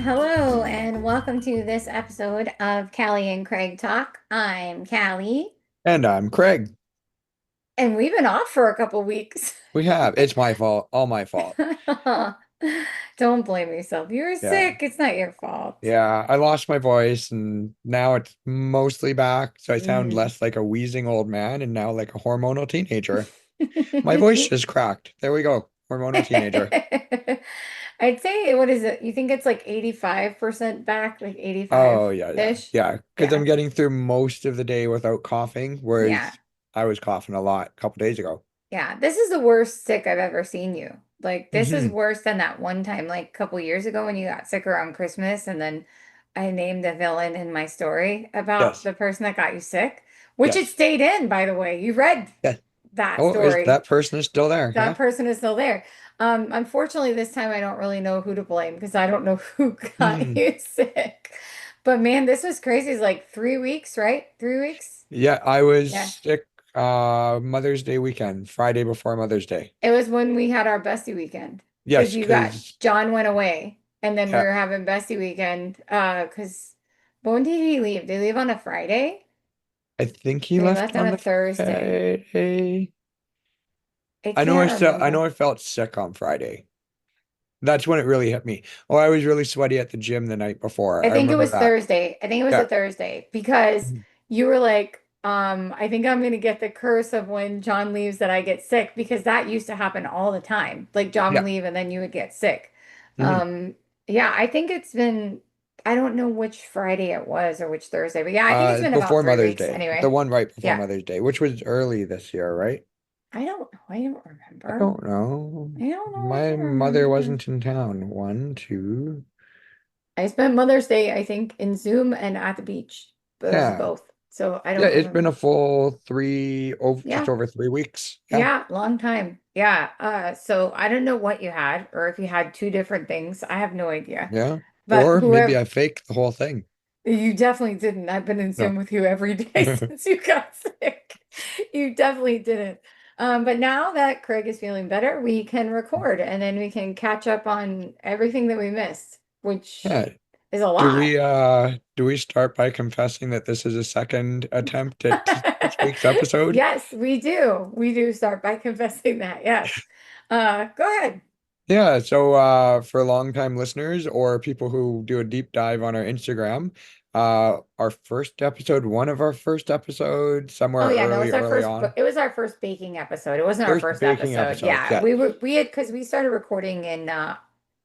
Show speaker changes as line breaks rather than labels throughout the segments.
Hello, and welcome to this episode of Cali and Craig Talk. I'm Callie,
And I'm Craig.
and we've been off for a couple weeks.
We have. It's my fault. All my fault.
Don't blame yourself. You were
Yeah.
sick. It's not your fault.
Yeah. I lost my voice and now it's mostly back. So I sound
Mm.
less like a wheezing old man and now like a hormonal teenager. My voice just cracked. There we go. Hormonal teenager.
I'd say, what is it? You think it's like 85% back, like
Oh, yeah. Yeah.
85-ish?
Yeah. Because I'm
Yeah.
getting through most of the day without coughing,
Yeah.
whereas I was coughing a lot a couple days ago.
Yeah, this is the worst sick I've ever seen you. Like, this is
Hmm.
worse than that one time, like a couple years ago when you got sick around Christmas, and then I named the villain in my story about
Yes.
the person that got you sick, which it
Yes.
stayed in, by the way. You read
Yes.
that
Oh, is
story.
that person is still there?
That
Yeah.
person is still there. Unfortunately, this time I don't really know who to blame because I don't know who got
Hmm.
you sick. But man, this was crazy. It's like 3 weeks, right? 3 weeks?
Yeah, I was
Yeah.
sick Mother's Day weekend, Friday before Mother's Day.
It was when we had our bestie weekend because
Yes,
you got
because
John went away and then we
yeah,
were having bestie weekend. Because when did he leave? Did he leave on a Friday?
I think he
Or he
left
left on
on
a
the
Thursday?
Friday.
I
I
can't
still I know
remember.
I felt sick on Friday. That's when it really hit me. Oh, I was really sweaty at the gym the night before.
I
I
think it
remember
was
that.
Thursday. I think it was a
Yeah.
Thursday because
Mhm.
you were like, I think I'm gonna get the curse of when John leaves that I get sick because that used to happen all the time. Like John would
Yeah.
leave and then you would get sick.
Hmm.
Um, yeah, I think it's been, I don't know which Friday it was or which Thursday, but yeah, I think it's been about
Before
three
Mother's
weeks
Day. The
anyway.
one right before
Yeah.
Mother's Day, which was early this year, right?
I don't know. I don't
I
remember.
don't know.
I don't know. I
My
don't
mother
remember.
wasn't in town. One, two.
I spent Mother's Day, I think, in Zoom and at the beach. But it was
Yeah.
both. So I
Yeah,
don't
it's been a
remember.
full three, over just
Yeah.
over 3 weeks. Yeah.
Yeah, long time. Yeah. So I don't know what you had or if you had two different things. I have no idea.
Yeah.
But
Or maybe
whoever
I faked the whole thing.
you definitely didn't. I've been in
No.
Zoom with you every day since you got sick. You definitely didn't. But now that Craig is feeling better, we can record and then we can catch up on everything that we missed, which
Yeah.
is a
Do
lot.
we start by confessing that this is a second attempt at this week's episode?
Yes, we do. We do start by confessing that. Yes. Go ahead.
Yeah, so for longtime listeners or people who do a deep dive on our Instagram, our first episode, one of our first episodes,
Oh
somewhere
yeah, no,
early, early on.
it was our first baking episode. It wasn't our
First
first
baking
episode.
episode,
Yeah,
yes.
we had because we started recording in
In the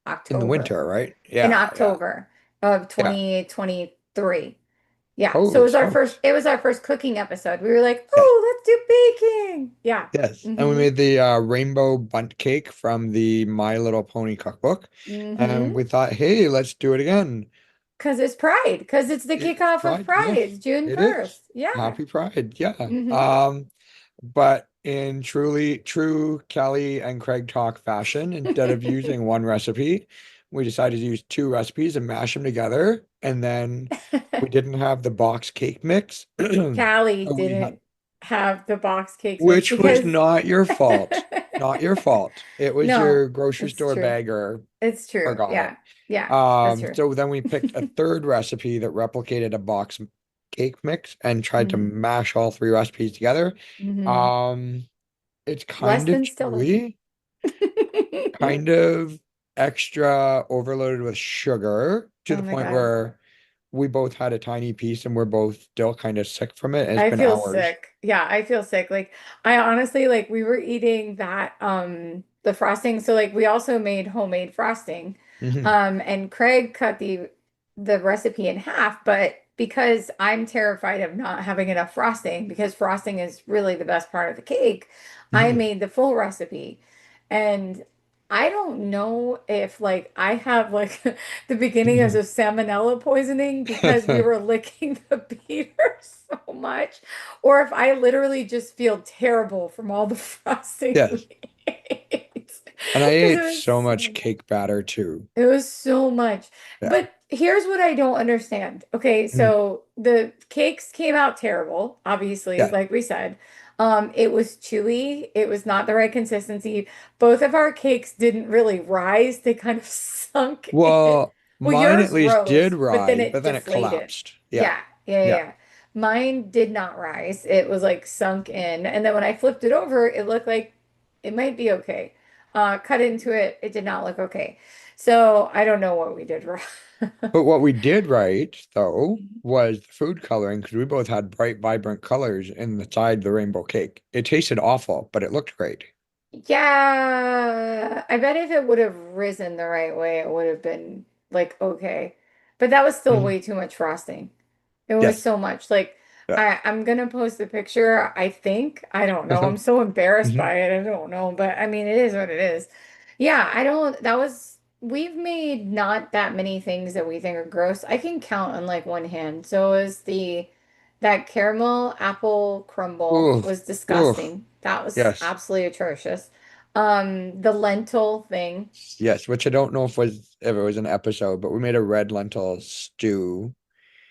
October.
winter, right?
In
Yeah, yeah,
October of
yeah.
2023. Yeah, so
Holy smokes.
it was our first cooking episode. We were like,
Yes.
"Oh, let's do baking." Yeah.
Yes, and we
Mm-hmm.
made the rainbow bundt cake from the My Little Pony cookbook, and
Mm-hmm.
we thought, hey, let's do it again.
Because it's Pride, because it's the
It's
kickoff of
Pride,
Pride. It's
yes,
June
it is.
1st. Yeah.
Happy Pride, yeah.
Mm-hmm.
But in truly true Kelly and Craig talk fashion, instead of using one recipe, we decided to use two recipes and mash them together. And then we didn't have the box cake mix.
Callie
So we had
didn't have the box cakes mix
which was
because
not your fault. Not your fault. It was
no,
your grocery
it's
store
true.
bagger
It's true.
forgot it.
Yeah. Yeah, that's true.
So then we picked a third recipe that replicated a box cake mix and tried to
Hmm.
mash all three recipes together.
Hmm.
Um, it's
Less
kind of
than stellar.
chewy, kind of extra overloaded with sugar to
Oh
the
my
point
God.
where we both had a tiny piece and we're both still kind of sick from it. And it's
I
been
feel
hours.
sick. Yeah, I feel sick. Like I honestly like we were eating that the frosting. So like we also made homemade frosting.
Hmm.
And Craig cut the recipe in half, but because I'm terrified of not having enough frosting because frosting is really the best part of the cake, I
Hmm.
made the full recipe. And I don't know if like I have like the beginning of
Hmm.
a salmonella poisoning because we were licking the beater so much, or if I literally just feel terrible from all the frosting
Yes.
we ate.
And I
Because
ate so much
so
cake batter too.
it was so much.
Yeah.
But here's what I don't understand. Okay,
Mhm.
so the cakes came out terrible, obviously,
Yeah.
like we said. It was chewy. It was not the right consistency. Both of our cakes didn't really rise. They kind of sunk in.
Well,
Well,
Mine at
yours
least did
rose, but then
rise,
it
but then it
deflated.
collapsed. Yeah.
Yeah, yeah, yeah,
Yeah.
yeah. Mine did not rise. It was like sunk in. And then when I flipped it over, it looked like it might be okay. Cut into it, it did not look okay. So I don't know what we did wrong.
But what we did right, though, was the food coloring because we both had bright, vibrant colors in the side of the rainbow cake. It tasted awful, but it looked great.
Yeah, I bet if it would have risen the right way, it would have been like okay. But that was still
Mhm.
way too much frosting. It was
Yes.
so much. Like
Yeah.
I'm gonna post a picture, I think. I don't know. I'm so embarrassed
Mhm.
by it. I don't know. But I mean it is what it is. Yeah, I don't that was we've made not that many things that we think are gross. I can count on like one hand. So is the that caramel apple crumble
Ooh,
was
ooh,
disgusting. That was
yes,
absolutely atrocious. The lentil thing.
yes. Which I don't know if it was an episode, but we made a red lentil stew.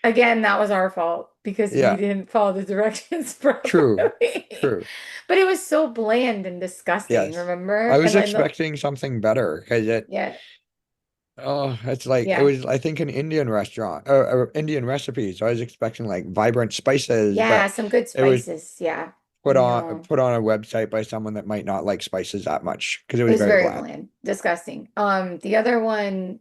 Again, that was our fault because we
Yeah,
didn't follow the directions
true,
properly.
true.
But it was so bland and disgusting,
Yes,
remember?
I
And
was
then
expecting something better because
yeah,
it's like it
yeah,
was. I think an Indian restaurant or Indian recipe. So I was expecting like vibrant spices,
yeah,
but
some good
it was
spices. Yeah.
put on
No,
put on a website by someone that might not like spices that much because it
it
was
was
very
very
bland.
bland, disgusting. The other one,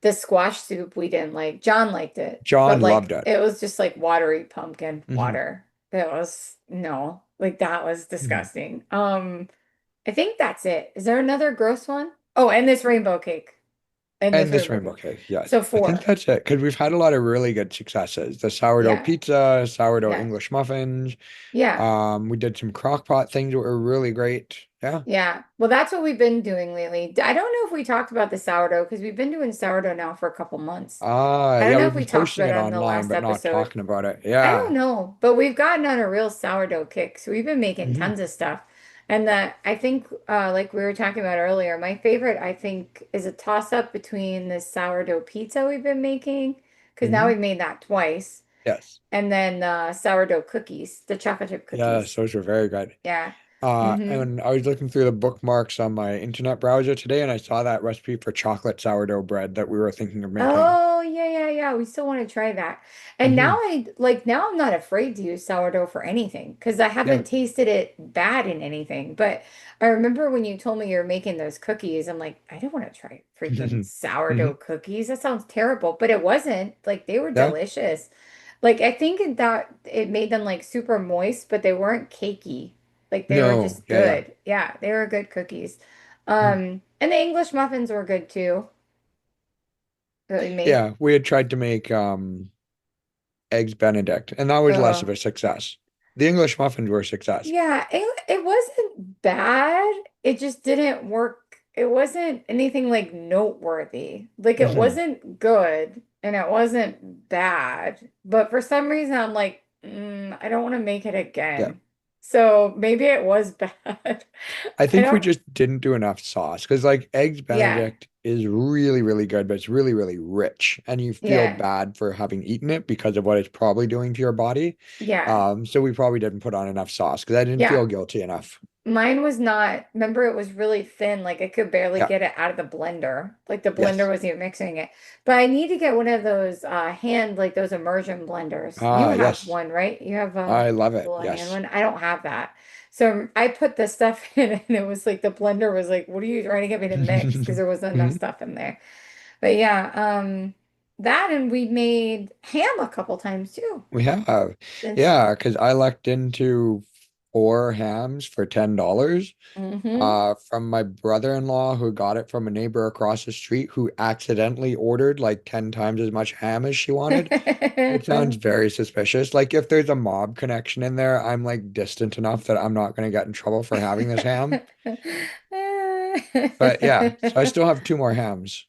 the squash soup we didn't like. John liked it, but
John loved
like
it.
it was just like watery pumpkin
Hmm.
water. It was no, like that was
Hmm.
disgusting. I think that's it. Is there another gross one? Oh, and this rainbow cake. And this
And this
rainbow
rainbow
cake.
cake, yes.
So
I think
four.
that's it because we've had a lot of really good successes. The sourdough
Yeah.
pizza, sourdough
Yeah.
English muffins.
Yeah.
We did some crock pot things that were really great. Yeah.
Yeah. Well, that's what we've been doing lately. I don't know if we talked about the sourdough because we've been doing sourdough now for a couple months. I don't
Yeah,
know
we've
if
been
we talked
posting
about
it
it on the
online,
last
but not
episode.
talking about it.
I
Yeah.
don't know, but we've gotten on a real sourdough kick. So we've been making
Hmm.
tons of stuff. And that I think, like we were talking about earlier, my favorite, I think, is a toss up between the sourdough pizza we've been making, because now
Hmm.
we've made that twice,
Yes.
and then sourdough cookies, the chocolate chip
Yes,
cookies.
those were very good.
Yeah. Mm-hmm.
And I was looking through the bookmarks on my internet browser today, and I saw that recipe for chocolate sourdough bread that we were thinking of making.
Oh, yeah, yeah, yeah. We still want to try that. And now
Hmm.
now I'm not afraid to use sourdough for anything because I
Yeah.
haven't tasted it bad in anything. But I remember when you told me you're making those cookies, I'm like, I don't want to try freaking
Hmm.
sourdough cookies. That sounds terrible. But it wasn't. Like they were
Yeah.
delicious. Like I think that it made them like super moist, but they weren't cakey. Like they were
No.
just
Yeah. Yeah.
good. Yeah, they were good cookies.
Mm.
And the English muffins were good too that we made.
Yeah. We had tried to make eggs Benedict, and that was less of
Oh,
a success. The English muffins were a success.
yeah, it wasn't bad. It just didn't work. It wasn't anything like noteworthy. Like it
Hmm.
wasn't good and it wasn't bad. But for some reason, I'm like, I don't want to make it
Yeah.
again. So maybe it was bad.
I
I
think we
don't,
just didn't do enough sauce because like eggs
yeah,
Benedict is really, really good, but it's really, really rich. And you feel
yeah,
bad for having eaten it because of what it's probably doing to your body.
yeah,
So we probably didn't put on enough sauce because I didn't
yeah.
feel guilty enough.
Mine was not, remember it was really thin, like I could barely
Yeah.
get it out of the blender. Like the blender
Yes.
wasn't even mixing it. But I need to get one of those hand, like those immersion blenders. You
Ah,
have
yes.
one, right? You have
I love
a
it.
little hand
Yes.
one. I don't have that. So I put the stuff in and it was like the blender was like, what are you trying to get me to mix? Because there wasn't enough
Mhm.
stuff in there. But yeah, that and we made ham a couple times too.
We have.
Since
Yeah, because I lucked into four hams for $10
mm-hmm.
from my brother-in-law who got it from a neighbor across the street who accidentally ordered like 10 times as much ham as she wanted. It sounds very suspicious. Like if there's a mob connection in there, I'm like distant enough that I'm not going to get in trouble for having this ham. But yeah, so I still have two more hams.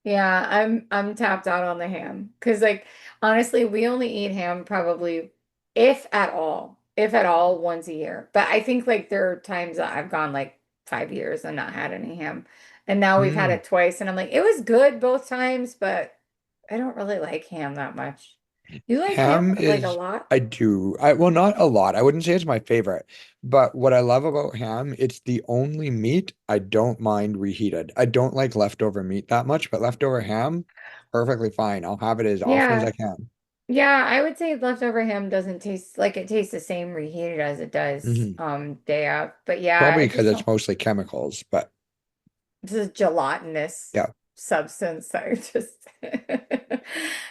Yeah, I'm tapped out on the ham because like honestly, we only eat ham probably if at all once a year. But I think like there are times that I've gone like 5 years and not had any ham. And now we've had
Mm.
it twice and I'm like, it was good both times, but I don't really like ham that much. You like ham
Ham
like a
is,
lot?
I do. Well, not a lot. I wouldn't say it's my favorite, but what I love about ham, it's the only meat I don't mind reheated. I don't like leftover meat that much, but leftover ham, perfectly fine. I'll have it as often as I
Yeah.
can.
Yeah, I would say leftover ham doesn't taste like it tastes the same reheated as it does
Hmm.
day of. But yeah,
Probably
I
because
just
it's
don't.
mostly chemicals, but
This is gelatinous
yeah,
substance. I just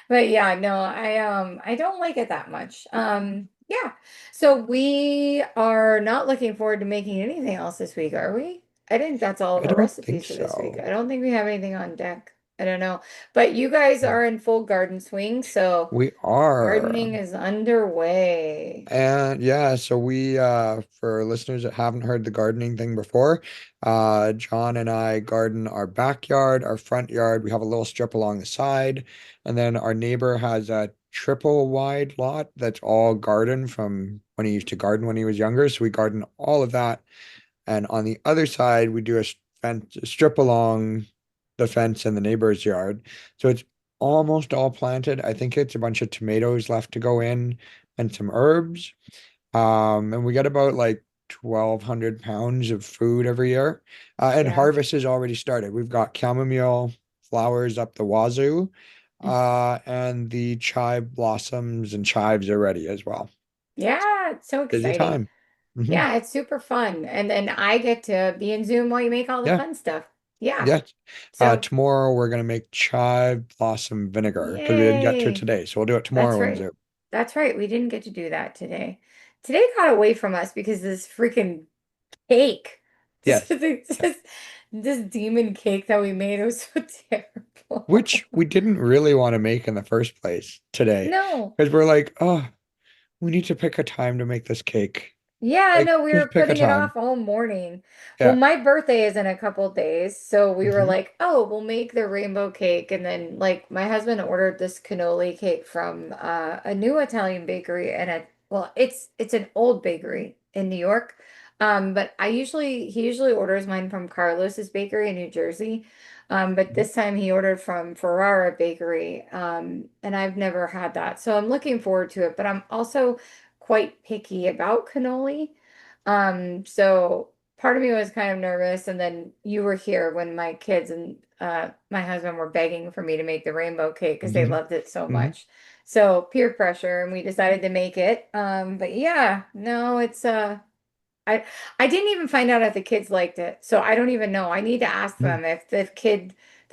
but yeah, no, I don't like it that much. Yeah. So we are not looking forward to making anything else this week, are we? I think that's all of
I
our
don't think
recipes for this week.
so.
I don't think we have anything on deck. I don't know. But you guys are in full garden swing, so
We are.
gardening is underway.
And yeah, so we for listeners that haven't heard the gardening thing before, John and I garden our backyard, our front yard. We have a little strip along the side, and then our neighbor has a triple wide lot that's all garden from when he used to garden when he was younger. So we garden all of that. And on the other side, we do a strip along the fence in the neighbor's yard. So it's almost all planted. I think it's a bunch of tomatoes left to go in and some herbs. And we get about like 1,200 pounds of food every year. And
Yeah.
harvest has already started. We've got chamomile flowers up the wazoo. And the chive blossoms and chives are ready as well.
Yeah, it's so
Busy
exciting.
time. Hmm.
Yeah, it's super fun. And then I get to be in Zoom while you make all the
Yeah.
fun stuff. Yeah.
Yes.
So,
Tomorrow we're gonna make chive blossom vinegar because we didn't get to it
yay.
today. So we'll do it
That's
tomorrow in
right.
Zoom.
That's right. We didn't get to do that today. Today got away from us because this freaking cake.
Yes.
This demon cake that we made was so terrible.
Which we didn't really want to make in the first place today.
No.
Because we're like, oh, we need to pick a time to make this cake.
Yeah,
Like,
no, we were
just pick a
putting it
time.
off all morning. Well,
Yeah.
my birthday is in a couple days, so we were
Hmm.
like, oh, we'll make the rainbow cake. And then like my husband ordered this cannoli cake from a new Italian bakery and well, it's an old bakery in New York. But he usually orders mine from Carlos's bakery in New Jersey. But this time he ordered from Ferrara Bakery. And I've never had that. So I'm looking forward to it, but I'm also quite picky about cannoli. So part of me was kind of nervous, and then you were here when my kids and my husband were begging for me to make the rainbow cake because they
Hmm.
loved it so
Hmm.
much. So peer pressure, and we decided to make it. But yeah, no, I I didn't even find out if the kids liked it, so I don't even know. I need to ask them if the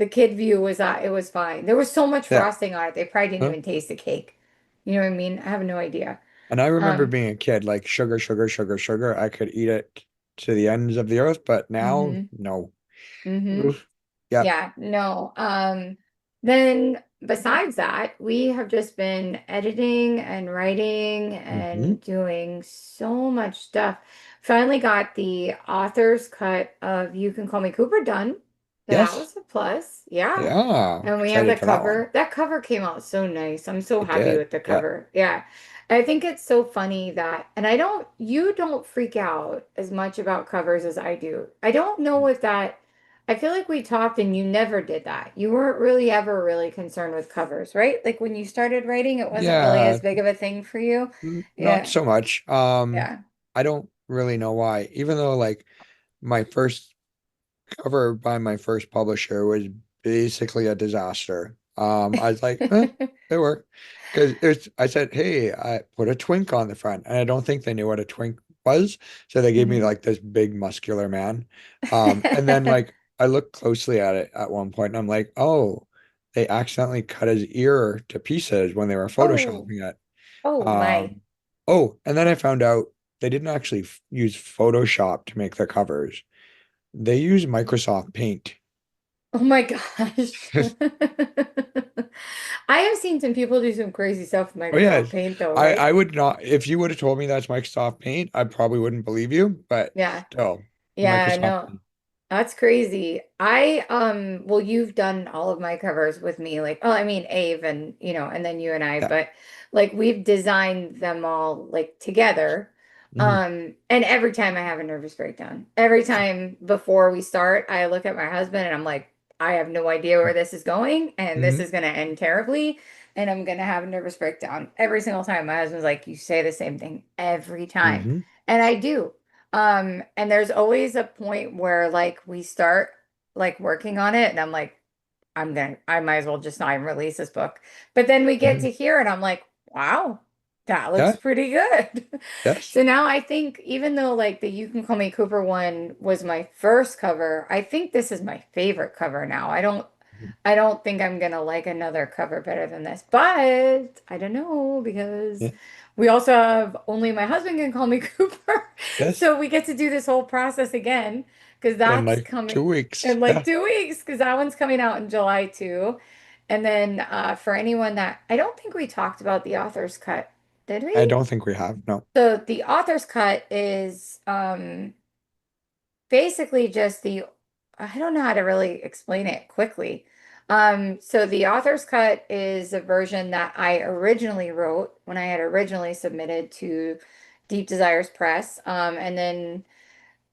kid view was it was fine. There was so much
Yeah.
frosting on it, they probably didn't
Huh?
even taste the cake. You know what I mean? I have no idea.
And I remember
Um,
being a kid, like sugar, sugar, sugar, sugar. I could eat it to the ends of the earth, but now,
mhm,
no.
mhm.
Oof. Yeah.
Yeah, no. Then besides that, we have just been editing and writing
Hmm.
and doing so much stuff. Finally got the author's cut of You Can Call Me Cooper done. That
Yes.
was a plus. Yeah.
Yeah.
And we have the
Excited for that one.
cover. That cover came out so nice. I'm so
It
happy
did.
with the
Yeah.
cover. Yeah. I think it's so funny that, and you don't freak out as much about covers as I do. I don't know if that I feel like we talked and you never did that. You weren't really ever really concerned with covers, right? Like when you started writing, it wasn't really
Yeah.
as big of a thing for you.
Not
Yeah.
so much.
Yeah.
I don't really know why. Even though like my first cover by my first publisher was basically a disaster. I was like, it worked. Because I said, hey, I put a twink on the front, and I don't think they knew what a twink was. So they gave me
Mhm.
like this big muscular man. And then like I looked closely at it at one point, and I'm like, oh, they accidentally cut his ear to pieces when they were
Oh,
photoshopping it.
oh my.
Um, oh, and then I found out they didn't actually use Photoshop to make the covers. They use Microsoft Paint.
Oh my gosh. I have seen some people do some crazy stuff with
Oh
Microsoft
yes.
Paint though,
I
right?
would not if you would have told me that's Microsoft Paint, I probably wouldn't believe you, but
Yeah.
still,
Yeah,
Microsoft
no.
Paint.
That's crazy. Well, you've done all of my covers with me, like, oh, I mean, Ave and, and then you and I,
Yeah.
but like we've designed them all like together.
Hmm.
And every time I have a nervous breakdown, every time before we start, I look at my husband and I'm like, I have no idea where this is going and this
Hmm.
is going to end terribly. and I'm gonna have a nervous breakdown every single time. My husband's like, you say the same thing every time.
Hmm.
And I do. And there's always a point where like we start like working on it, and I'm like, I might as well just not even release this book. But then we get
Hmm.
to hear it, I'm like, wow, that looks
Yeah.
pretty good.
Yes.
So now I think even though like the You Can Call Me Cooper one was my first cover, I think this is my favorite cover now. I don't think I'm gonna like another cover better than this, but I don't know because
Yeah.
we also have Only My Husband Can Call Me Cooper.
Yes.
So we get to do this whole process again because
In
that's
like
coming
2 weeks.
in like
Yeah.
2 weeks because that one's coming out in July too. And then for anyone that I don't think we talked about the author's cut, did
I
we?
don't think we have. No.
So the author's cut is basically just I don't know how to really explain it quickly. So the author's cut is a version that I originally wrote when I had originally submitted to Deep Desires Press. And then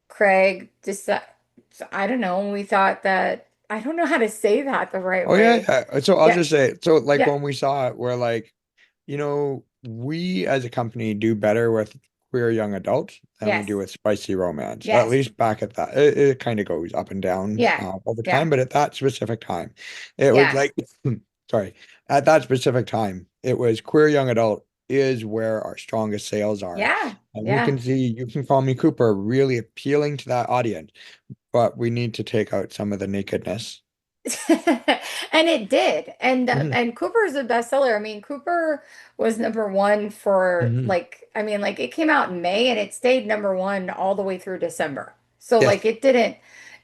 Craig decided, I don't know, we thought that, I don't know how to say that the right
Oh yeah,
way.
yeah. So I'll
Yeah,
just say, so like
yeah,
when we saw it, we're like, we as a company do better with queer young adults than we do
yes,
with spicy romance. At
yes,
least back at that, it kind of goes up and down
yeah,
all the
yeah,
time. But at that specific time, it was
yeah,
like, sorry, at that specific time, it was queer young adult is where our strongest sales are.
yeah,
And we
yeah.
can see You Can Call Me Cooper really appealing to that audience, but we need to take out some of the nakedness.
And it did.
Hmm.
And Cooper's a bestseller. I mean, Cooper was number one for
Hmm.
like I mean, like it came out in May and it stayed number one all the way through December. So like
Yes.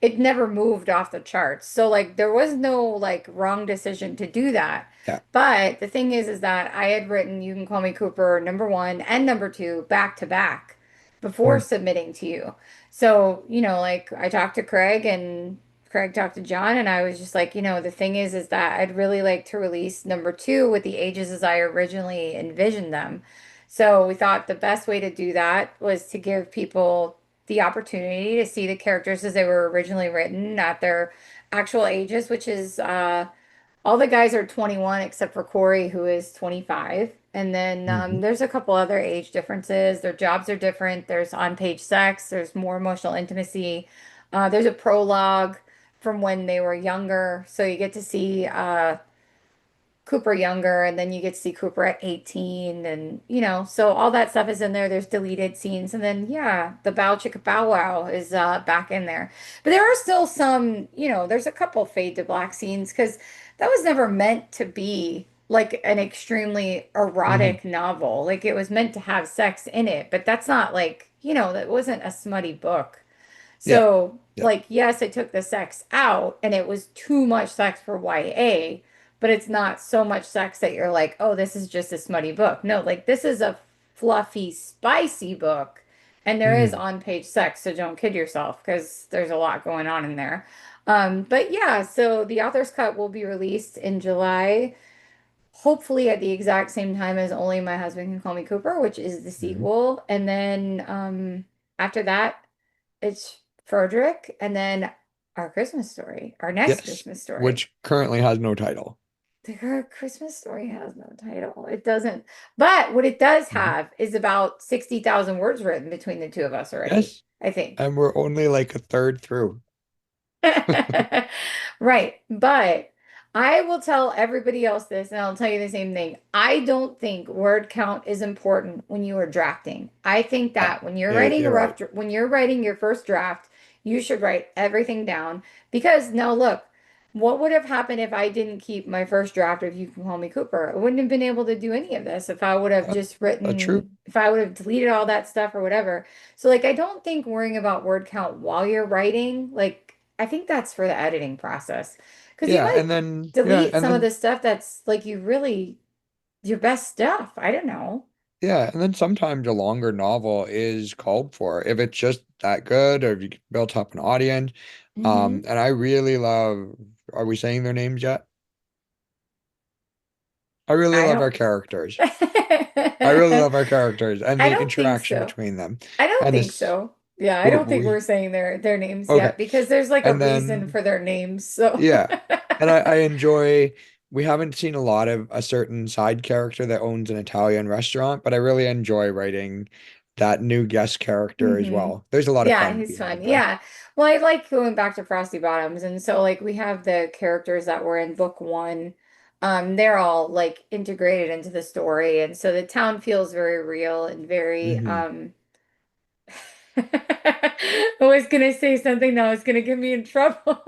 it never moved off the charts. So like there was no like wrong decision to do that.
Yeah.
But the thing is that I had written You Can Call Me Cooper number one and number two back to back before
Mm.
submitting to you. So, like I talked to Craig and Craig talked to John, and I was just like, the thing is that I'd really like to release number two with the ages as I originally envisioned them. So we thought the best way to do that was to give people the opportunity to see the characters as they were originally written at their actual ages, which is all the guys are 21 except for Corey, who is 25. And then
Hmm.
there's a couple other age differences. Their jobs are different. There's on-page sex. There's more emotional intimacy. There's a prologue from when they were younger. So you get to see Cooper younger, and then you get to see Cooper at 18, and so all that stuff is in there. There's deleted scenes, and then yeah, the Bow Chicka Bow Wow is back in there. But there are still some, there's a couple fade to black scenes because that was never meant to be like an extremely
Hmm.
erotic novel. Like it was meant to have sex in it, but that's not like, that wasn't a smutty book.
Yeah.
So,
Yeah.
like, yes, I took the sex out and it was too much sex for YA, but it's not so much sex that you're like, oh, this is just a smutty book. No, like, this is a fluffy, spicy book. And there is
Hmm.
on-page sex, so don't kid yourself because there's a lot going on in there. But yeah, so the author's cut will be released in July, hopefully at the exact same time as Only My Husband Can Call Me Cooper, which is the
Hmm.
sequel. And then after that, it's Frederick, and then our Christmas story, our next
Yes.
Christmas story.
Which currently has no title.
The Christmas story has no title. It doesn't. But what it does
Hmm.
have is about 60,000 words written between the two of us already,
Yes.
I think.
And we're only like a third through.
Right. But I will tell everybody else this, and I'll tell you the same thing. I don't think word count is important when you are drafting. I think
Yeah.
that when you're
Yeah,
writing a
you're right.
when you're writing your first draft, you should write everything down because now look, what would have happened if I didn't keep my first draft of You Can Call Me Cooper? I wouldn't have been able to do any of this if I would have
That,
just
that's true.
if I would have deleted all that stuff or whatever. So like I don't think worrying about word count while you're writing, like I think that's for the editing process. Because you
Yeah,
might
and then
delete some of the stuff that's like you really your best stuff. I don't know.
sometimes a longer novel is called for if it's just that good or if you built up an audience.
Hmm.
And I really love, are we saying their names yet? I really
I
love
don't
our characters. I really
I
love our characters and the
don't think
interaction
so.
between them.
I don't
And
think
this,
so. Yeah, I
we,
don't think we're
we
saying their names
okay.
yet because there's like a
And
reason
then,
for their names. So
yeah. And I enjoy. we haven't seen a lot of a certain side character that owns an Italian restaurant, but I really enjoy writing that new guest character as
Hmm.
well. There's a lot of
Yeah,
fun
he's fun.
behind there.
Yeah. Well, I like going back to Frosty Bottoms. And so like we have the characters that were in book one. They're all like integrated into the story. And so the town feels very real and very
Hmm.
I was gonna say something that was gonna get me in trouble.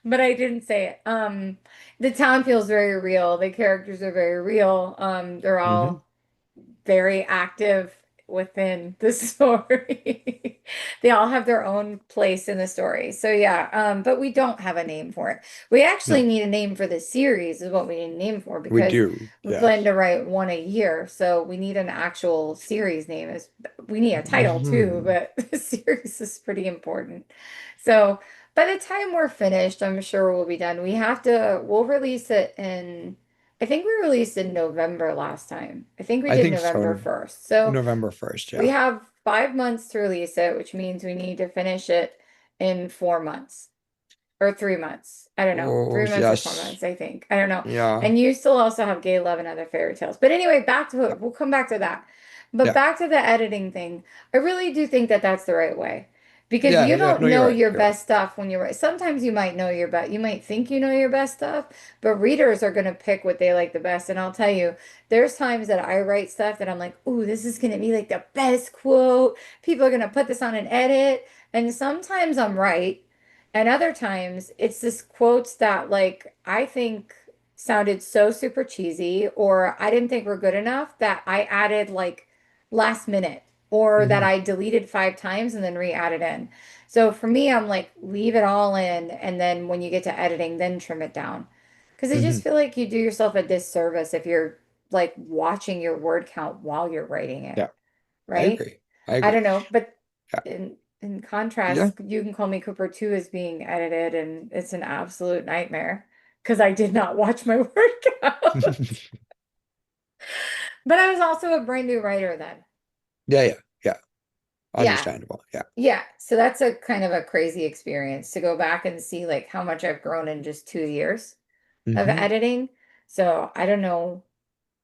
But I didn't say it. The town feels very real. The characters are very real. They're
Hmm.
all very active within the story. They all have their own place in the story. So yeah, but we don't have a name for it. We actually
No,
need a name for the series is what we need a name for
we
because
do.
we plan
Yes.
to write one a year. So we need an actual series name is we need a title too,
Hmm.
but the series is pretty important. So by the time we're finished, I'm sure we'll be done. We'll release it in I think we released in November last time. I think we
I
did
think so.
November 1st. So
November 1st,
we
yeah.
have 5 months to release it, which means we need to finish it in 4 months or 3 months. I don't know,
Oh,
3 months or four
yes.
months, I think. I don't know.
Yeah.
And you still also have Gay Love and Other Fairy Tales. But anyway, back to
Yeah.
it. We'll come back to that. But
Yeah.
back to the editing thing. I really do think that that's the right way. Because
Yeah.
you
Yeah.
don't
No, you're
know
right.
your
You're right.
best stuff when you're right. Sometimes you might know your best. You might think you know your best stuff, but readers are going to pick what they like the best. And I'll tell you, there's times that I write stuff that I'm like, "Ooh, this is going to be like the best quote. People are going to put this on an edit." And sometimes I'm right. And other times it's this quotes that like I think sounded so super cheesy or I didn't think were good enough that I added like last minute or that
Hmm.
I deleted 5 times and then re-added in. So for me, I'm like, leave it all in and then when you get to editing, then trim it down. Because I
Hmm.
just feel like you do yourself a disservice if you're like watching your word count while you're writing it,
Yeah. I
right?
agree. I
I
agree.
don't know, but
Yeah.
in
Yeah.
contrast, You Can Call Me Cooper 2 is being edited and it's an absolute nightmare because I did not watch my word count. But I was also a brand new writer then.
Yeah. Yeah. Yeah.
Yeah.
Understandable. Yeah.
Yeah. So that's a kind of a crazy experience to go back and see like how much I've grown in just 2 years of
Hmm.
editing. So I don't know.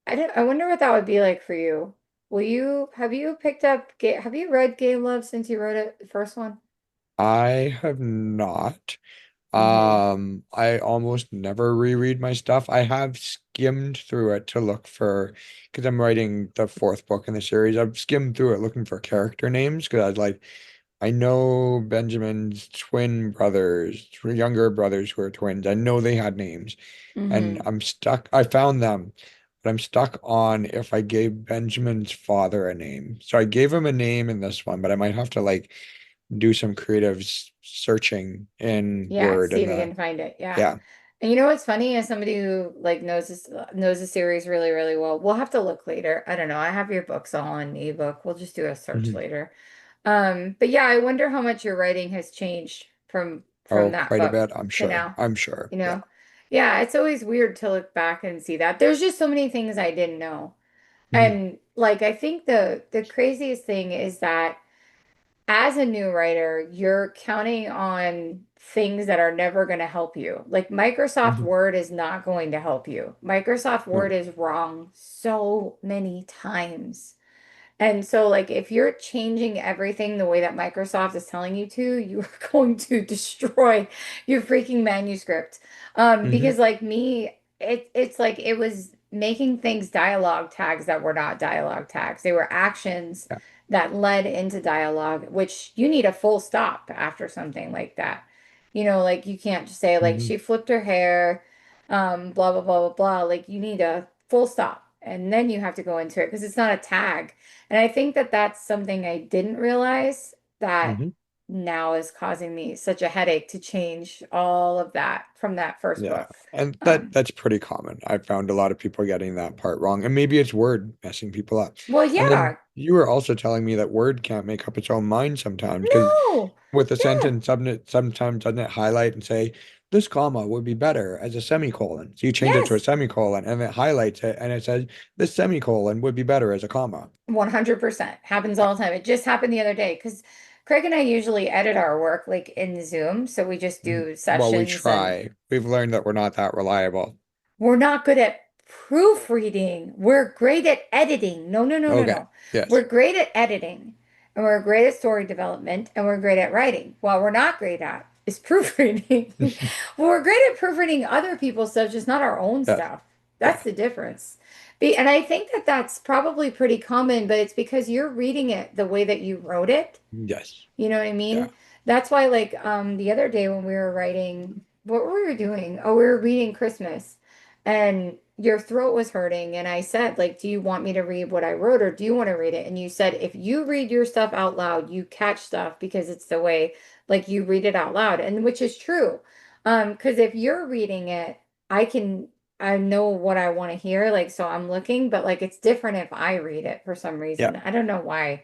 I wonder what that would be like for you. Have you picked up, have you read Gay Love since you wrote it, the first one?
I have not.
Hmm.
I almost never reread my stuff. I have skimmed through it to look for, because I'm writing the fourth book in the series. I've skimmed through it looking for character names because I was like, I know Benjamin's twin brothers, younger brothers who are twins. I know they had names, and
Hmm.
I'm stuck. I found them, but I'm stuck on if I gave Benjamin's father a name. So I gave him a name in this one, but I might have to like do some creative searching in
Yeah,
Word
see
and
if you
the
can find it. Yeah.
yeah.
And you know what's funny? As somebody who like knows the series really, really well, we'll have to look later. I don't know. I have your books all on ebook. We'll just do a search
Mhm.
later. But yeah, I wonder how much your writing has changed from
Oh,
that
quite a
book
bit, I'm
to
sure.
now,
I'm sure.
you
Yeah.
know? Yeah, it's always weird to look back and see that. There's just so many things I didn't know.
Mhm.
And like I think the craziest thing is that as a new writer, you're counting on things that are never going to help you. Like Microsoft
Mhm.
Word is not going to help you. Microsoft Word
No.
is wrong so many times. And so, like, if you're changing everything the way that Microsoft is telling you to, you are going to destroy your freaking manuscript.
Hmm.
Because like me, it's like it was making things dialogue tags that were not dialogue tags. They were actions
Yeah.
that led into dialogue, which you need a full stop after something like that. Like you can't just say like
Hmm.
she flipped her hair, blah blah blah blah blah. Like you need a full stop, and then you have to go into it because it's not a tag. And I think that that's something I didn't realize that
Hmm.
now is causing me such a headache to change all of that from that first
Yeah.
book.
And
Um,
that's pretty common. I've found a lot of people getting that part wrong. And maybe it's Word messing people up.
well,
And then
yeah,
you were also telling me that Word can't make up its own mind sometimes because
no,
with a
yeah,
sentence, sometimes doesn't it highlight and say, this comma would be better as a semicolon. So you change it to a
yes,
semicolon and it highlights it and it says, this semicolon would be better as a comma.
100% happens
Yeah.
all the time. It just happened the other day because Craig and I usually edit our work like in Zoom. So we just
Mhm.
do
Well, we
sessions and
try. We've learned that we're not that reliable.
we're not good at proofreading. We're great at editing. No, no, no, no,
Okay.
no.
Yes.
We're great at editing and we're great at story development and we're great at writing. What we're not great at is proofreading. Well, we're great at proofreading other people's stuff, just not our own
Yes.
stuff.
Yeah.
That's the difference. And I think that that's probably pretty common, but it's because you're reading it the way that you wrote it.
Yes.
You know what I
Yeah.
mean? That's why like the other day when we were writing, what were we doing? Oh, we were reading Christmas and your throat was hurting and I said like, do you want me to read what I wrote or do you want to read it? And you said if you read your stuff out loud, you catch stuff because it's the way like you read it out loud and which is true. Because if you're reading it, I know what I want to hear like so I'm looking, but like it's different if I read it for some
Yeah.
reason. I don't know why.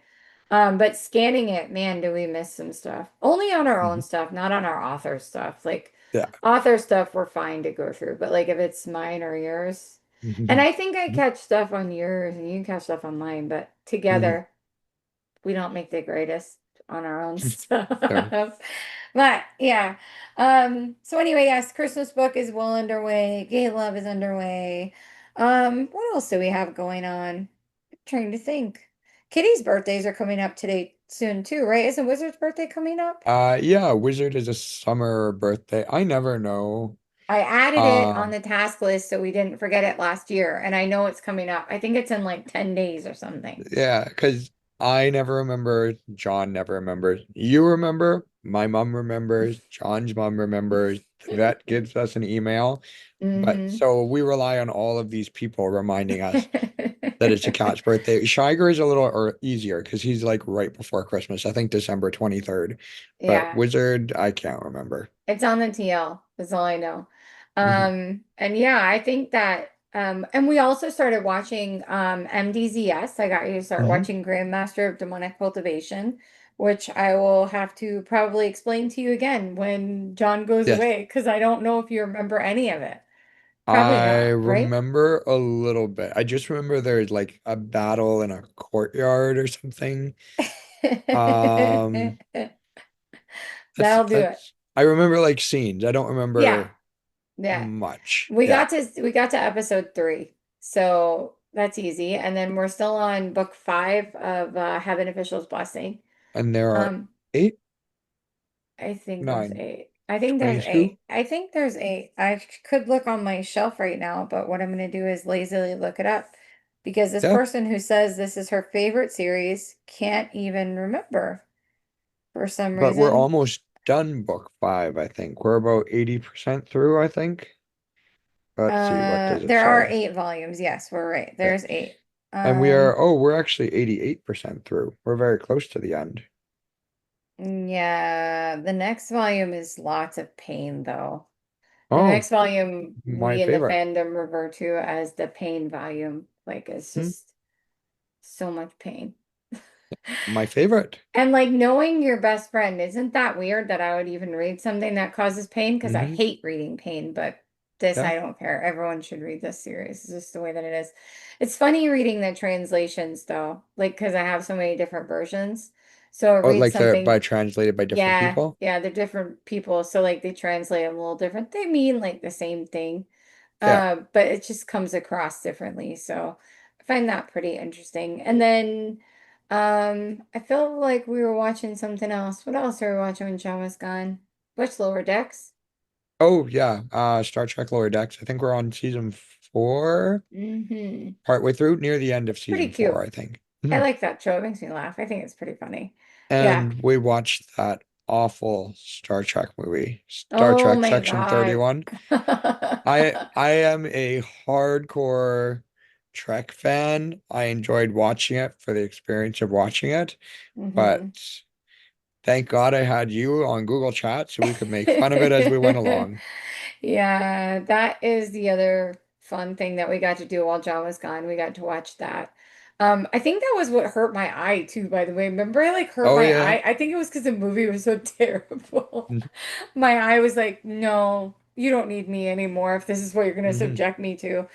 But scanning it, man, do we miss some stuff? Only on our own
Mhm.
stuff, not on our author stuff. Like
Yeah.
author stuff, we're fine to go through. But like if it's mine or yours, and
Mhm.
I think I catch stuff on yours and you catch stuff on mine, but
Mhm.
together we don't make the greatest on our own
So,
stuff. But yeah. So anyway, yes, Christmas book is well underway. Gay love is underway. What else do we have going on? Trying to think. Kitty's birthdays are coming up today soon too, right? Isn't Wizard's birthday coming up?
yeah, Wizard is a summer birthday. I never know.
I added it on
Um,
the task list so we didn't forget it last year, and I know it's coming up. I think it's in like 10 days or something.
yeah, because I never remember, John never remembers. You remember, my mom remembers, John's mom remembers, the vet gives us an email. But
Mm-hmm.
so we rely on all of these people reminding us that it's a cat's birthday. Shiger is a little or easier because he's like right before Christmas. I think December 23rd. But
Yeah.
Wizard, I can't remember.
It's on the TL. That's all I know.
Hmm.
And yeah, I think that and we also started watching MDZS. I got you to start
Hmm.
watching Grandmaster of Demonic Cultivation, which I will have to probably explain to you again when John goes
Yes.
away, because I don't know if you remember any of it. Probably
I
not, right?
remember a little bit. I just remember there's like a battle in a courtyard or something. Um,
That'll do it.
that's I remember like scenes. I don't
Yeah,
remember
yeah.
much.
We
Yeah.
got to we got to episode 3. So that's easy. And then we're still on book 5 of Heaven Official's Blessing.
And there are
Um,
eight,
I think there's
nine,
8. I think there's
22.
8. I think there's 8. I could look on my shelf right now, but what I'm going to do is lazily look it up because this
Yeah.
person who says this is her favorite series can't even remember for some
But we're
reason.
almost done book five, I think. We're about 80% through, I think. Let's see, what does it
There are
say?
8 volumes. Yes, we're right.
Yeah.
There's 8.
And we're actually 88% through. We're very close to the end.
Yeah, the next volume is lots of pain, though. The
Oh,
next volume
my
we in the
favorite.
fandom refer to as the pain volume. Like it's
Hmm,
just so much pain.
my favorite.
And like knowing your best friend, isn't that weird that I would even read something that causes pain? Because I
Hmm.
hate reading pain, but this
Yeah.
I don't care. Everyone should read this series. It's just the way that it is. It's funny reading the translations though, like because I have so many different versions. So I
Oh,
read
like they're
something.
by translated by different
Yeah,
people.
yeah, they're different people, so like they translate them a little different. They mean like the same thing,
Yeah.
but it just comes across differently. So I find that pretty interesting. And then I feel like we were watching something else. What else are we watching when John was gone? What's Lower Decks?
Oh, yeah. Star Trek Lower Decks. I think we're on season 4,
Mm-hmm.
partway through, near the end of
Pretty
season 4,
cute.
I think.
I
Mhm.
like that show. It makes me laugh. I think it's pretty funny. Yeah.
And we watched that awful Star Trek movie, Star
Oh
Trek
my
Section
God.
31. I am a hardcore Trek fan. I enjoyed watching it for the experience of watching it, but
hmm
thank God I had you on Google Chat so we could make fun of it as we went along.
Yeah, that is the other fun thing that we got to do while John was gone. We got to watch that. I think that was what hurt my eye too, by the way. Remember I like hurt
Oh
my
yeah.
eye? I think it was because the movie was so terrible.
Mhm.
My eye was like, no, you don't need me anymore if this is what you're gonna
Mhm.
subject me to.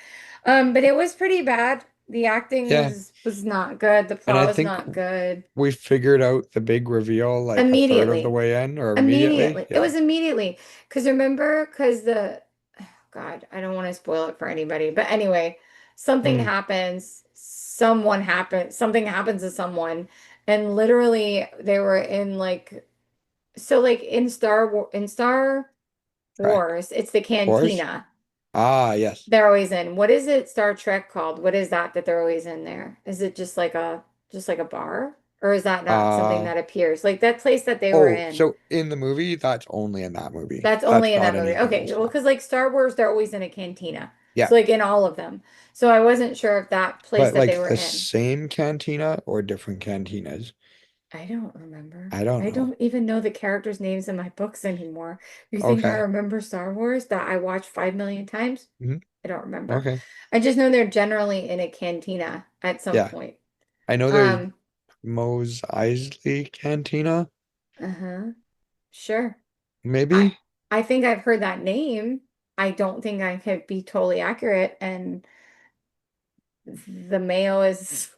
But it was pretty bad. The acting
Yeah,
was not good. The
and I
plot was
think
not good.
we figured out the big reveal like a third of the
Immediately.
way in or immediately.
Immediately. It
Yeah.
was immediately. Because remember, because God, I don't want to spoil it for anybody. But anyway,
Mm,
something happens to someone, and literally they were in like so like in Star
right.
Wars, it's the
Horse?
cantina
Ah, yes.
they're always in. What is it Star Trek called? What is that they're always in there? Is it just like a bar? Or is that not something
Uh,
that appears? Like that place that they were
oh,
in.
so in the movie, that's only in that movie.
That's
That's
only in
not
that movie.
anything else.
Okay, well,
Yeah.
because like Star Wars, they're always in a cantina.
Yeah.
So like in all of them. So I wasn't sure if that place
But
that they
like
were
the
in.
same cantina or different cantinas?
I don't remember.
I don't
I
know.
don't even know the characters' names in my books anymore. You think I
Okay.
remember Star Wars that I watched 5 million times?
Hmm.
I don't remember.
Okay.
I just know they're generally in a cantina at some
Yeah.
point.
I know there's
Um,
Mos Eisley Cantina,
uh-huh. Sure. I
maybe?
I think I've heard that name. I don't think I could be totally accurate, and the mayo is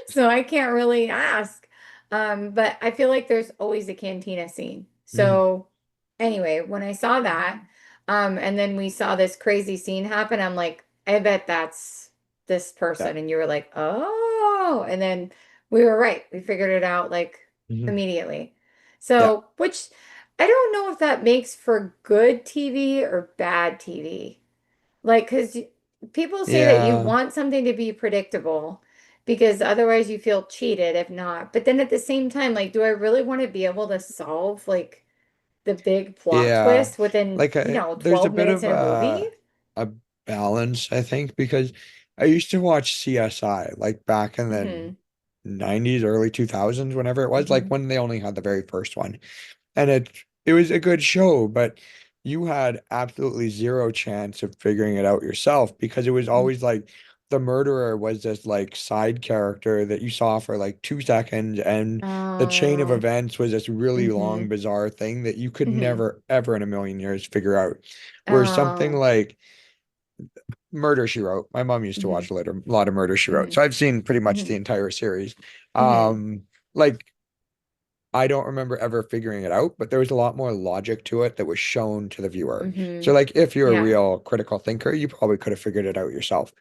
so I can't really ask. But I feel like there's always a cantina scene.
Mhm.
So anyway, when I saw that, and then we saw this crazy scene happen, I'm like, I bet that's this
Yeah.
person. And you were like, oh, and then we were right. We figured it out like
Mhm.
immediately.
Yeah.
So, which I don't know if that makes for good TV or bad TV. Like, because people say that you
Yeah.
want something to be predictable because otherwise you feel cheated if not. But then at the same time, like, do I really want to be able to solve like the big plot
Yeah.
twist within,
Like there's a
12
bit
minutes
of
in a movie?
a balance, I think, because I used to watch CSI like back in the
Hmm
90s, early 2000s, whenever it was, like
hmm
when they only had the very first one. And it was a good show, but you had absolutely zero chance of figuring it out yourself because it was always like the murderer was this like side character that you saw for like 2 seconds, and the chain of
Oh,
events was this really long,
hmm
bizarre thing that you could
hmm
never, ever in a million years figure out. Whereas something
Oh,
like Murder, She Wrote, my mom used to
hmm
watch a lot of Murder, She Wrote,
hmm
so I've seen pretty much
hmm
the entire series.
hmm
Like I don't remember ever figuring it out, but there was a lot more logic to it that was shown to the viewer.
hmm
So, like, if you're a
Yeah.
real critical thinker, you probably could have figured it out yourself.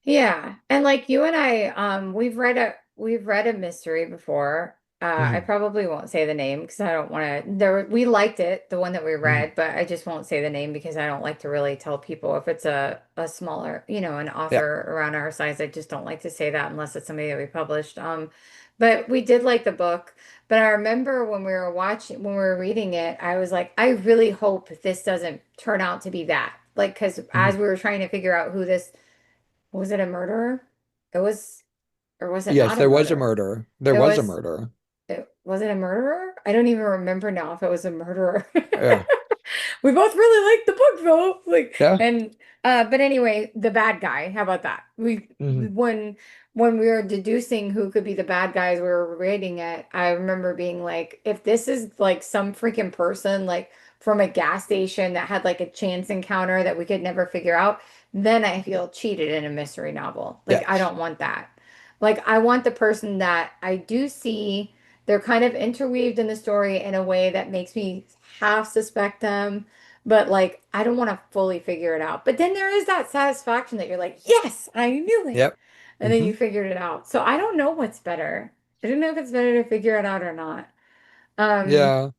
Yeah. And like you and I, we've read a mystery before. I
Hmm.
probably won't say the name because I don't want to we liked it, the one that we
Hmm.
read, but I just won't say the name because I don't like to really tell people if it's a smaller, an
Yeah.
author around our size. I just don't like to say that unless it's somebody that we published. But we did like the book. But I remember when we were reading it, I was like, I really hope this doesn't turn out to be that. Like, because
Hmm.
as we were trying to figure out who this was it a murderer? It was, or was it
Yes,
not a
there was a
murderer?
murder. There
It
was a
was,
murder.
was it a murderer? I don't even remember now if it was a murderer.
Yeah.
We both really liked the book though.
Yeah.
But anyway, the bad guy, how about that?
Hmm.
When we were deducing who could be the bad guys we were rating it, I remember being like, if this is like some freaking person like from a gas station that had like a chance encounter that we could never figure out, then I feel cheated in a mystery novel. Like I
Yes.
don't want that. Like I want the person that I do see they're kind of interweaved in the story in a way that makes me half suspect them, but like I don't want to fully figure it out. But then there is that satisfaction that you're like, yes, I knew it.
Yep.
And then
Hmm.
you figured it out. So I don't know what's better. I don't know if it's better to figure it out or not. Um,
Yeah.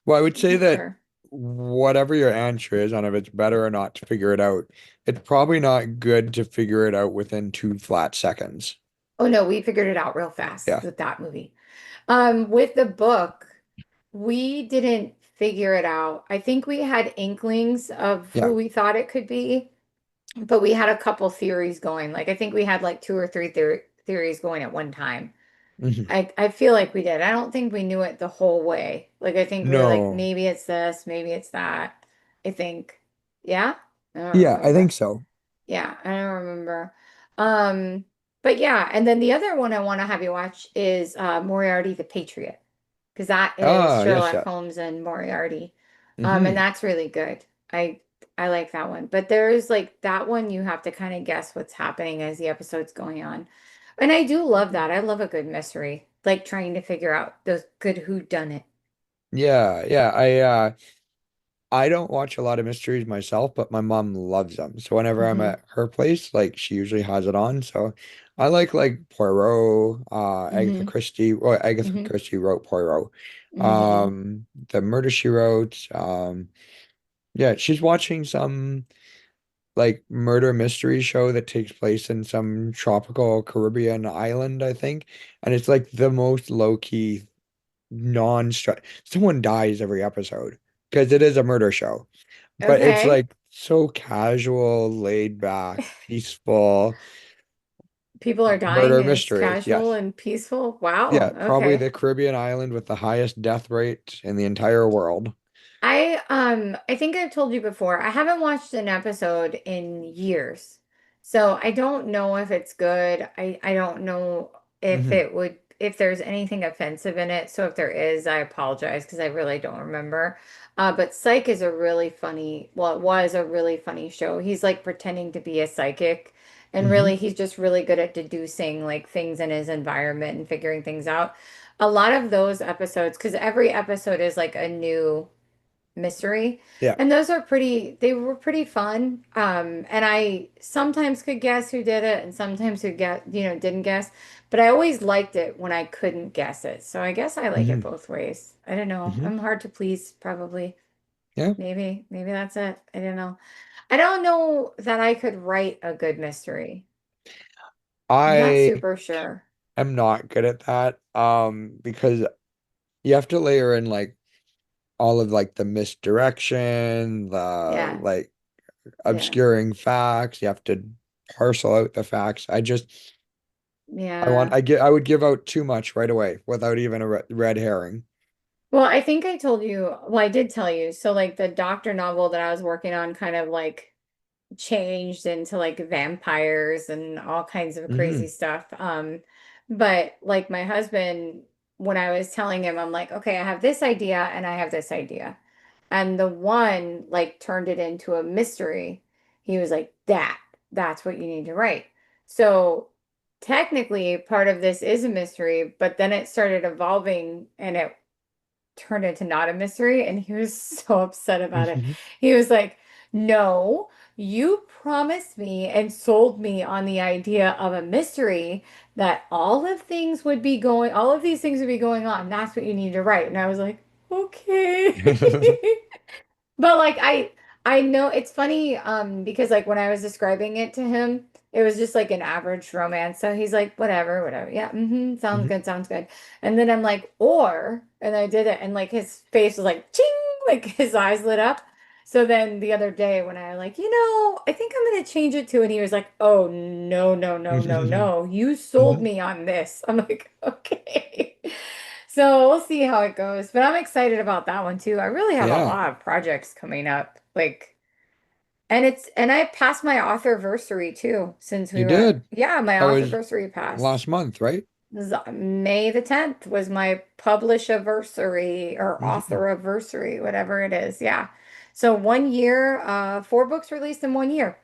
Well, I would say
not
that
sure.
whatever your answer is on if it's better or not to figure it out, it's probably not good to figure it out within 2 flat seconds.
Oh no, we figured it out real fast
Yeah.
with that movie. With the book, we didn't figure it out. I think we had inklings of
Yeah.
who we thought it could be. But we had a couple theories going. Like I think we had like two or three theories going at one time.
Hmm.
I feel like we did. I don't think we knew it the whole way. Like I think we were like
No.
maybe it's this, maybe it's that. I think. Yeah? I don't
Yeah, I think
remember.
so.
Yeah, I don't remember. Um but yeah, and then the other one I want to have you watch is Moriarty the Patriot because that is
Ah, yes,
Sherlock
yes.
Holmes and Moriarty. And
Hmm.
that's really good. I I like that one. But there is like that one you have to kind of guess what's happening as the episode's going on. And I do love that. I love a good mystery, like trying to figure out those good who done it.
Yeah, yeah. I don't watch a lot of mysteries myself, but my mom loves them. So whenever I'm
Hmm.
at her place, like she usually has it on. So I like Poirot, Agatha
Hmm.
Christie. Well, Agatha
Hmm.
Christie wrote Poirot.
Hmm.
The Murder She Wrote. Yeah, she's watching some like murder mystery show that takes place in some tropical Caribbean island, I think. And it's like the most low-key, non-stress. Someone dies every episode because it is a murder show. But it's
Okay.
like so casual, laid back, peaceful
People are dying
murder
and it's
mystery.
casual
Yes.
and peaceful. Wow.
Yeah, probably
Okay.
the Caribbean island with the highest death rate in the entire world.
I think I've told you before, I haven't watched an episode in years. So I don't know if it's good. I don't know if
Hmm.
it would if there's anything offensive in it. So if there is, I apologize because I really don't remember. But Psych is a really funny, well, it was a really funny show. He's like pretending to be a psychic, and
Hmm.
really he's just really good at deducing like things in his environment and figuring things out. A lot of those episodes, because every episode is like a new mystery.
Yeah.
And those are they were pretty fun. And I sometimes could guess who did it and sometimes who didn't guess. But I always liked it when I couldn't guess it. So I guess I like it
Hmm.
both ways. I don't know.
Hmm.
I'm hard to please, probably.
Yeah.
Maybe that's it. I don't know. I don't know that I could write a good mystery. I'm not
I
super sure.
am not good at that. Because you have to layer in like all of like the misdirection, the
Yeah.
like
Yeah.
obscuring facts. You have to parcel out the facts.
Yeah.
I would give out too much right away without even a red herring.
Well, I think I told you, well, I did tell you. So like the doctor novel that I was working on kind of like changed into like vampires and all kinds of crazy
Hmm.
stuff. But like my husband, when I was telling him, I'm like, okay, I have this idea and I have this idea. And the one like turned it into a mystery. He was like, that's what you need to write. So technically part of this is a mystery, but then it started evolving and it turned into not a mystery. And he was so upset about it. He was like, no, you promised me and sold me on the idea of a mystery that all of these things would be going on. That's what you need to write. And I was like, okay. But like I know it's funny because like when I was describing it to him, it was just like an average romance. So he's like, whatever, whatever. Yeah, sounds
Hmm.
good, sounds good. And then I'm like, and I did it, and like his face was like ching, like his eyes lit up. So then the other day when I like, I think I'm gonna change it to, and he was like, oh no, no, no, no, no. You sold
Hmm.
me on this. I'm like, okay. So we'll see how it goes. But I'm excited about that one too. I really have a
Yeah,
lot of projects coming up. And I passed my authorversary too, since
you
we were,
did.
yeah, my
That was
authorversary passed.
last month, right?
May the 10th was my publish-versary or
Hmm.
author-versary, whatever it is. Yeah. So 1 year, 4 books released in 1 year.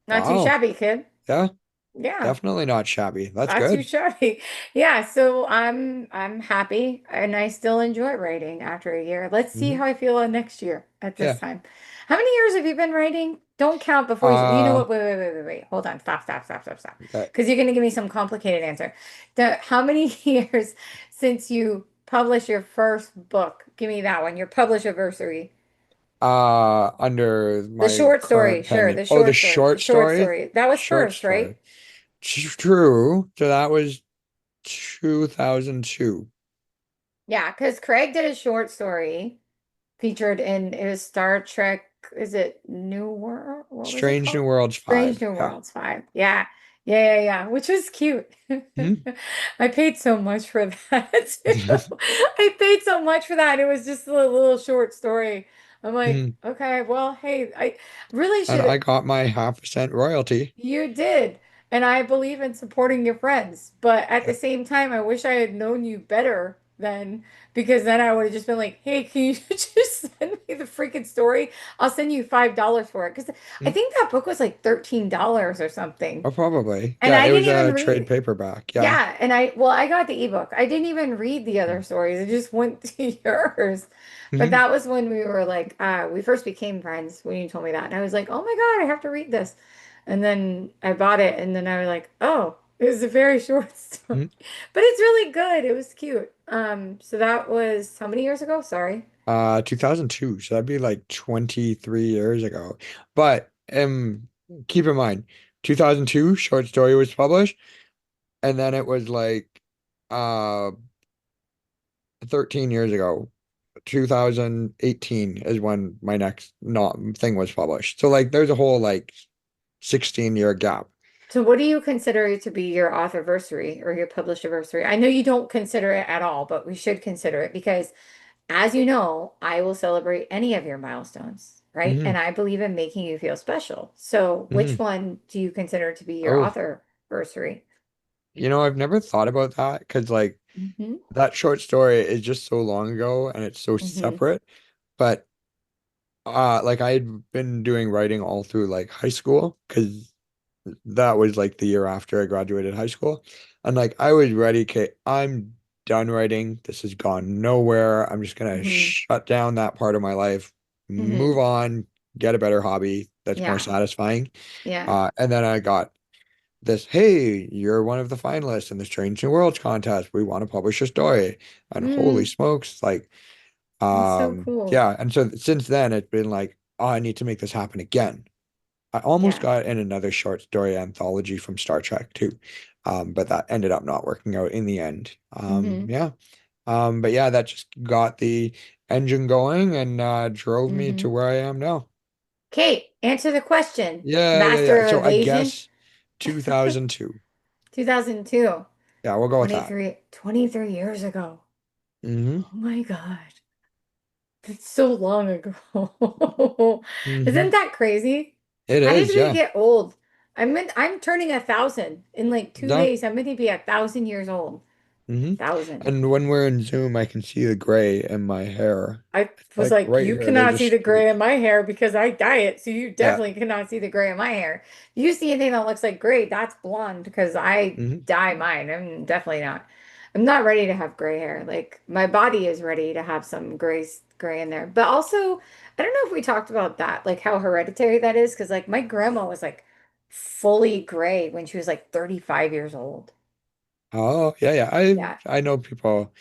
Not too
Wow.
shabby, kid.
Yeah,
Yeah.
definitely not shabby. That's
Not too
good.
shabby. Yeah, so I'm happy and I still enjoy writing after a year. Let's see
Hmm.
how I feel next year at this
Yeah.
time. How many years have you been writing? Don't count before you know
Uh,
what? Wait. Hold on. Stop, stop, stop, stop, stop.
okay.
Because you're going to give me some complicated answer. How many years since you published your first book? Give me that one. Your publish anniversary.
Under
The
my
short story.
current pen
Sure,
name. Oh, the
The
short
short
story?
story. That was
Short
first,
story.
right?
True. So that was 2002.
Yeah, because Craig did a short story featured in it was Star Trek. Is it New World? What was it
Strange New
called?
Worlds
Strange
5.
New
Yeah.
Worlds 5. Yeah. Yeah. Which was cute.
Hmm.
I paid so much for that too. I paid so much for that. It was just a little short story. I'm like,
Hmm.
okay, well, hey, I really
And
should.
I got my half percent royalty.
You did. And I believe in supporting your friends. But at
Yeah.
the same time, I wish I had known you better then because then I would have just been like, hey, can you just send me the freaking story? I'll send you $5 for it. Because I
Mm.
think that book was like $13 or something.
Oh, probably.
And
Yeah,
I
it was
didn't even
a trade
read.
paperback. Yeah.
Yeah, and I got the ebook. I didn't even read the other stories. I just went to yours. But
Mm-hmm.
that was when we were like, we first became friends when you told me that. And I was like, oh my God, I have to read this. And then I bought it, and then I was like, oh, it was a very short story.
Mm-hmm.
But it's really good. It was cute. So that was how many years ago? Sorry.
2002. So that'd be like 23 years ago. But keep in mind, 2002 short story was published, and then it was like uh 13 years ago. 2018 is when my next not thing was published. So like there's a whole like 16-year gap.
So what do you consider to be your authorversary or your publishiversary? I know you don't consider it at all, but we should consider it because as you know, I will celebrate any of your milestones, right?
Hmm.
And I believe in making you feel special. So, which
Hmm.
one do you consider to be your
Oh,
author anniversary?
I've never thought about that because like
Hmm.
that short story is just so long ago and it's so
Hmm.
separate. But like I had been doing writing all through like high school because that was like the year after I graduated high school. And like I was ready, okay, I'm done writing. This has gone nowhere. I'm just gonna
Hmm.
shut down that part of my life, move
Hmm.
on, get a better hobby that's more
Yeah.
satisfying.
Yeah.
And then I got this, hey, you're one of the finalists in the Strange New Worlds contest. We want to publish a story. And holy
Mm,
smokes, like
that's so cool.
yeah. And so since then it's been like, oh, I need to make this happen again. I almost
Yeah.
got in another short story anthology from Star Trek too. But that ended up not working out in the end.
Hmm.
Yeah. But yeah, that just got the engine going and drove me to
Hmm.
where I am now.
Kate, answer the question.
Yeah.
Master of
So I
Evasion,
guess 2002.
2002,
Yeah, we'll go with that.
23 years ago.
Hmm.
Oh my God. That's so long ago.
Hmm.
Isn't that crazy?
It
How did
is,
we
yeah.
get old? I'm turning 1,000 in like two
No.
days. I'm going to be 1,000 years old.
Hmm.
1,000.
And when we're in Zoom, I can see the gray in my hair.
I
It's
was
like
like,
right
you
here, there's
cannot
a
see the gray in
streak.
my hair because I dye it. So you
Yeah.
definitely cannot see the gray in my hair. If you see anything that looks like gray, that's blonde because I
Hmm.
dye mine. I'm definitely not. I'm not ready to have gray hair. Like my body is ready to have some gray in there. But also, I don't know if we talked about that, like how hereditary that is. Because like my grandma was like fully gray when she was like 35 years old.
Oh, yeah.
Yeah.
I know people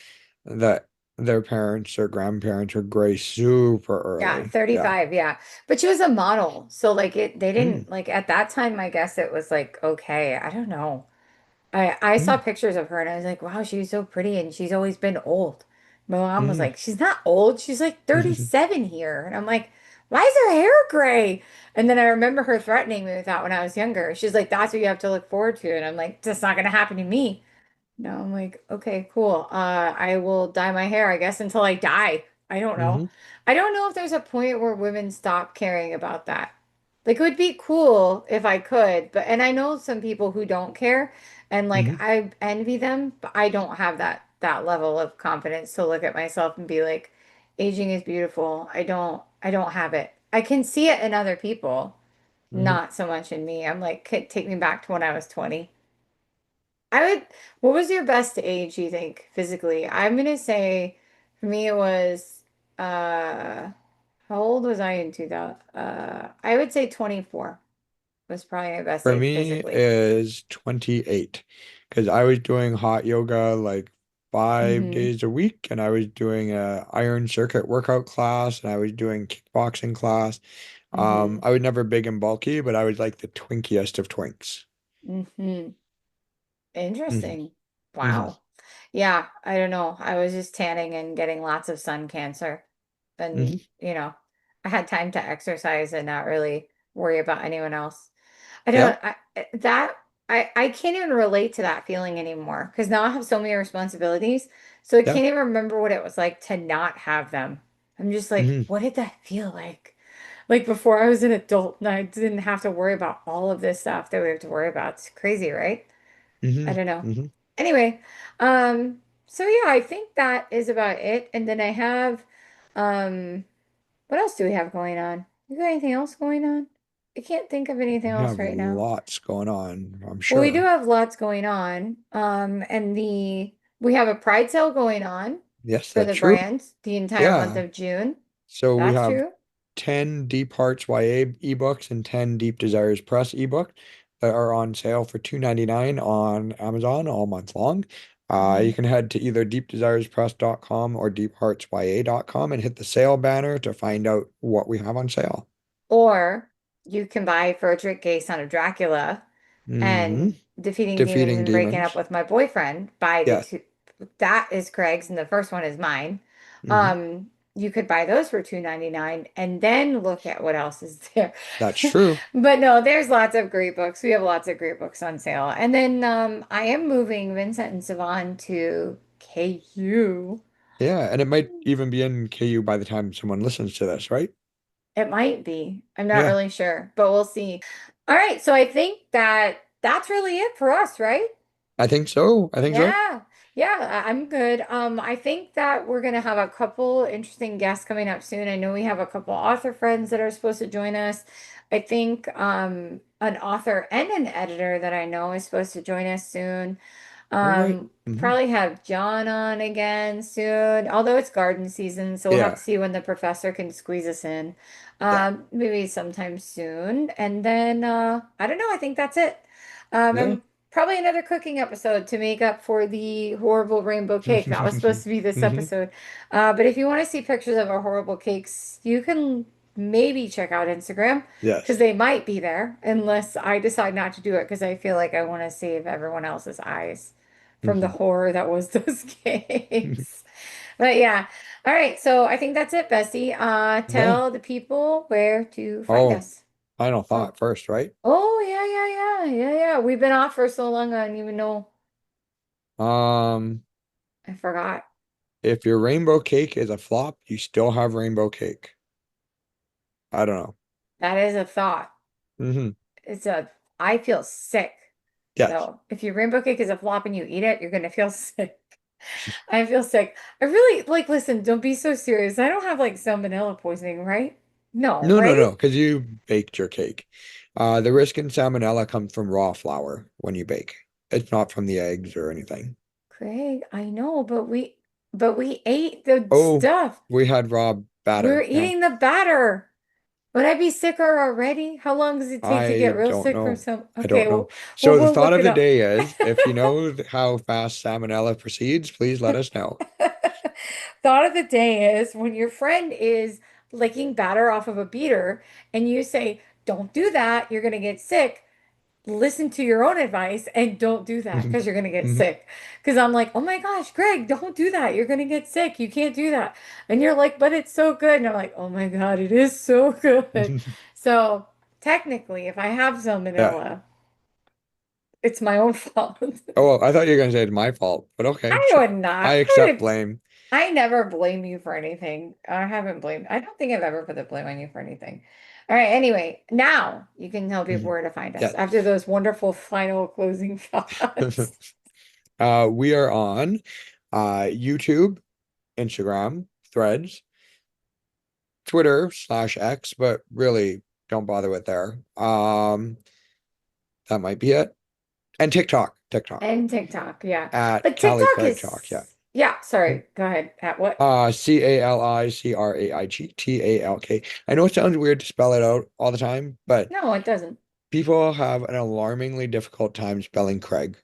that their parents or grandparents were gray super
Yeah,
early. Yeah.
35, yeah. But she was a model. So like they
Mm,
didn't like at that time, I guess it was like okay, I don't know. I saw
mm,
pictures of her and I was like, wow, she's so pretty and she's always been old. My mom was
mm,
like, she's not old, she's like 37 here. And I'm like, why is her hair gray? And then I remember her threatening me with that when I was younger. She's like, that's what you have to look forward to. And I'm like, that's not gonna happen to me. No, I'm like, okay, cool. I will dye my hair, I guess, until I die. I don't know.
mm,
I don't know if there's a point where women stop caring about that. Like, it would be cool if I could, but, and I know some people who don't care, and like,
mm,
I envy them, but I don't have that level of confidence to look at myself and be like, aging is beautiful. I don't have it. I can see it in other people,
mm.
not so much in me. I'm like, take me back to when I was 20. I would, what was your best age, you think, physically? I'm gonna say for me it was how old was I in 2000? I would say 24 was probably my best
For
age
me
physically.
is 28 because I was doing hot yoga like 5
Hmm.
days a week and I was doing a iron circuit workout class and I was doing kickboxing class.
Hmm.
I was never big and bulky, but I was like the twinkiest of twinks.
Hmm.
Hmm.
Interesting.
Hmm.
Wow. Yeah, I don't know. I was just tanning and getting lots of sun cancer. And,
Hmm.
I had time to exercise and not really worry about anyone else. I
Yeah.
don't, that, I can't even relate to that feeling anymore because now I have so many responsibilities. So I
Yeah.
can't even remember what it was like to not have them. I'm just like,
Hmm.
what did that feel like? Like before I was an adult and I didn't have to worry about all of this stuff that we have to worry about. It's crazy, right? I
Hmm.
don't know.
Hmm.
Anyway, um, So yeah, I think that is about it. And then I have, um, what else do we have going on? You got anything else going on? I can't think of anything
We
else
have
right now.
lots going on, I'm
Well, we do
sure.
have lots going on. And we have a Pride sale going on
Yes,
for
that's
the
true.
brand the entire month
Yeah.
of June.
So we
That's
have
true.
10 Deep Hearts YA ebooks and 10 Deep Desires Press ebook that are on sale for $2.99 on Amazon all month long. You
Mhm.
can head to either deepdesirespress.com or deepheartsya.com and hit the sale banner to find out what we have on sale.
Or you can buy Frederick Gay Son of Dracula
Hmm.
and Defeating Demons
Defeating
and Breaking Up
Demons.
with My Boyfriend. Buy the
Yes.
two. That is Craig's, and the first one is mine.
Hmm.
You could buy those for 2.99 and then look at what else is there.
That's true.
But no, there's lots of great books. We have lots of great books on sale. And then I am moving Vincent and Savon to KU.
Yeah, and it might even be in KU by the time someone listens to this, right?
It might be. I'm not
Yeah,
really sure, but we'll see. All right, so I think that that's really it for us, right?
I think so. I think so.
Yeah. Yeah, I'm good. I think that we're gonna have a couple interesting guests coming up soon. I know we have a couple author friends that are supposed to join us. I think an author and an editor that I know is supposed to join us soon.
All right. Hmm.
Probably have John on again soon, although it's garden season, so we'll have to
Yeah.
see when the professor can squeeze us in.
Yeah.
Maybe sometime soon. And then I don't know, I think that's it.
Yeah.
And probably another cooking episode to make up for the horrible rainbow cake. That was supposed to be this
Hmm.
episode. But if you want to see pictures of our horrible cakes, you can maybe check out Instagram because
Yes.
they might be there unless I decide not to do it because I feel like I want to save everyone else's eyes from the
Hmm.
horror that was those cakes. But yeah. All right. So I think that's it, Bessie.
Yeah.
Tell the people where to find
Oh,
us.
final
Oh.
thought first, right?
Oh, yeah. We've been off for so long, I don't even know.
Um,
I forgot.
if your rainbow cake is a flop, you still have rainbow cake. I don't know.
That is a thought.
Hmm.
It's a, I feel sick.
Yes.
So if your rainbow cake is a flop and you eat it, you're gonna feel sick. I feel sick. I really like, listen, don't be so serious. I don't have like salmonella poisoning, right? No,
No, no,
right?
no, because you baked your cake. The risk in salmonella comes from raw flour when you bake. It's not from the eggs or anything.
Craig, I know, but we ate the
Oh,
stuff.
we had raw
We were
batter. Yeah.
eating the batter. Would I be sicker already? How long does it take to get
I
real
don't
sick from
know.
some?
I
Okay,
don't know.
well,
So the
we'll
thought
look
of
it
the
up.
day is, if you know how fast salmonella proceeds, please let us know.
Thought of the day is when your friend is licking batter off of a beater and you say, don't do that, you're going to get sick. Listen to your own advice and don't do that because you're going to get sick. Because I'm like, oh my gosh, Greg, don't do that. You're going to get sick. You can't do that. And you're like, but it's so good. And I'm like, oh my God, it is so good. So technically, if I have
Yeah.
salmonella, it's my own fault.
Oh, well, I thought you were gonna say it's my fault, but okay,
I
sure.
would not.
I
I
accept
would have,
blame.
I never blame you for anything. I haven't blamed. I don't think I've ever put the blame on you for anything. All right. Anyway, now you can tell people
Mhm.
where to find us
Yeah.
after those wonderful final closing thoughts.
We are on YouTube, Instagram, Threads, Twitter/X, but really don't bother with there. That might be it. And TikTok, TikTok
And TikTok, yeah.
at
But
Cali
TikTok
Craig Talk. Yeah.
is, yeah, sorry, go ahead. At what?
CaliCraigTalk. I know it sounds weird to spell it out all the time, but
No, it doesn't.
people have an alarmingly difficult time spelling Craig.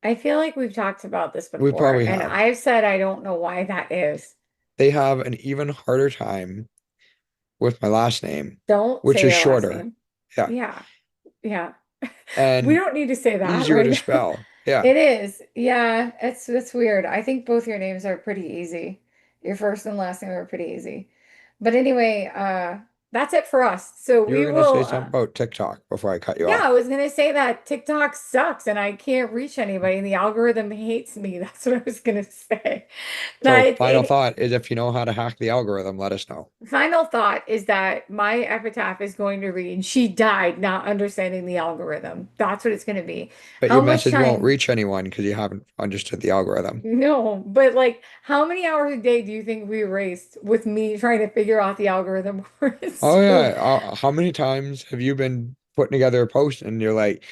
I feel like we've talked about this
We
before,
probably
and
have.
I've said I don't know why that is.
They have an even harder time with my last name,
Don't
which
say
is
your last
shorter.
name.
Yeah.
Yeah, yeah. We
And
don't need to say that
easier
right
to
now.
spell. Yeah.
It is. Yeah, it's weird. I think both your names are pretty easy. Your first and last name are pretty easy. But anyway, that's it for us. So
You were
we
gonna say
will,
something about TikTok before I cut you
yeah,
off.
I was gonna say that TikTok sucks and I can't reach anybody and the algorithm hates me. That's what I was gonna say.
So
That
final thought is if you know how to hack the algorithm, let us know.
final thought is that my epitaph is going to read, she died not understanding the algorithm. That's what it's gonna be.
But
How
your
much
message won't
time?
reach anyone because you haven't understood the algorithm.
No, but like, how many hours a day do you think we waste with me trying to figure out the algorithm?
Oh
So,
yeah. How many times have you been putting together a post and you're like,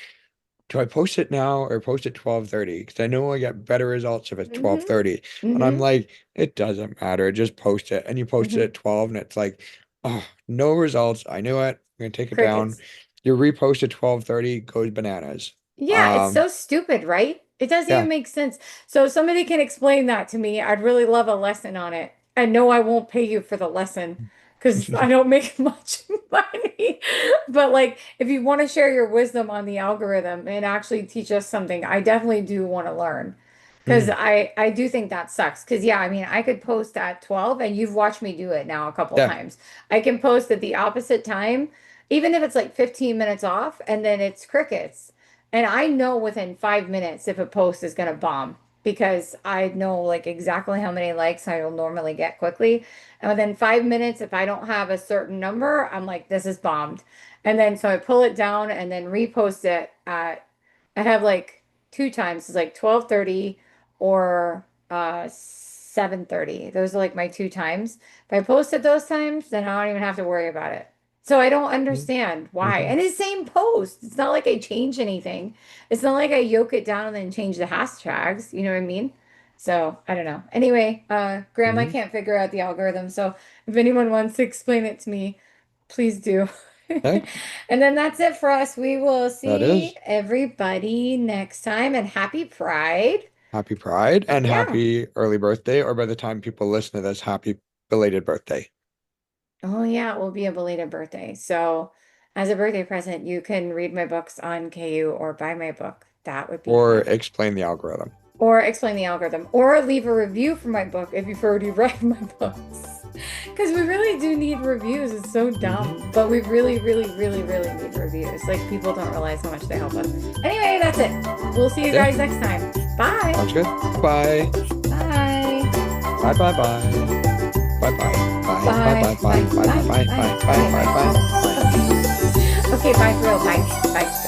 do I post it now or post it 12:30? Because I know I get better results if it's
mm-hmm,
12:30. And I'm
mm-hmm,
like, it doesn't matter. Just post it. And you post it
mm-hmm.
at 12 and it's like, oh, no results. I knew it. I'm gonna take it down.
Crickets.
Your repost at 12:30 goes bananas.
Yeah, it's
Um,
so stupid, right? It doesn't
yeah.
even make sense. So if somebody can explain that to me, I'd really love a lesson on it. I know I won't pay you for the lesson because I don't make much money. But like, if you want to share your wisdom on the algorithm and actually teach us something, I definitely do want to learn. Because
Mm,
I do think that sucks. Because yeah, I mean, I could post at 12 and you've watched me do it now a couple
yeah.
times. I can post at the opposite time, even if it's like 15 minutes off, and then it's crickets. And I know within 5 minutes if a post is going to bomb because I know like exactly how many likes I will normally get quickly. And within 5 minutes, if I don't have a certain number, I'm like, this is bombed. And then so I pull it down and then repost it at, I have like two times. It's like 12:30 or 7:30. Those are like my two times. If I post at those times, then I don't even have to worry about it. So I don't
Mm,
understand why.
mhm.
And it's same post. It's not like I change anything. It's not like I yoke it down and then change the hashtags. You know what I mean? So I don't know. Anyway, Grandma
Mhm.
can't figure out the algorithm. So if anyone wants to explain it to me, please do.
Okay,
And then that's it for us. We will
that
see
is.
everybody next time and happy Pride.
Happy Pride and
Yeah.
happy early birthday, or by the time people listen to this, happy belated birthday.
Oh, yeah, it will be a belated birthday. So, as a birthday present, you can read my books on KU or buy my book. That would be
Or
fun.
explain the algorithm.
Or explain the algorithm, or leave a review for my book if you've already read my books. Because we really do need reviews. It's so
Hmm.
dumb, but we really, really, really, really need reviews. Like, people don't realize how much they help us. Anyway, that's it. We'll see you
Yeah,
guys next time. Bye.
sounds good. Bye.
Bye.
Bye bye bye. Bye bye. Bye bye
Bye.
bye bye
Bye.
bye bye
Bye.
bye
Bye.
bye bye
Okay,
bye
bye.
bye bye.
Okay, bye for real. Bye. Bye.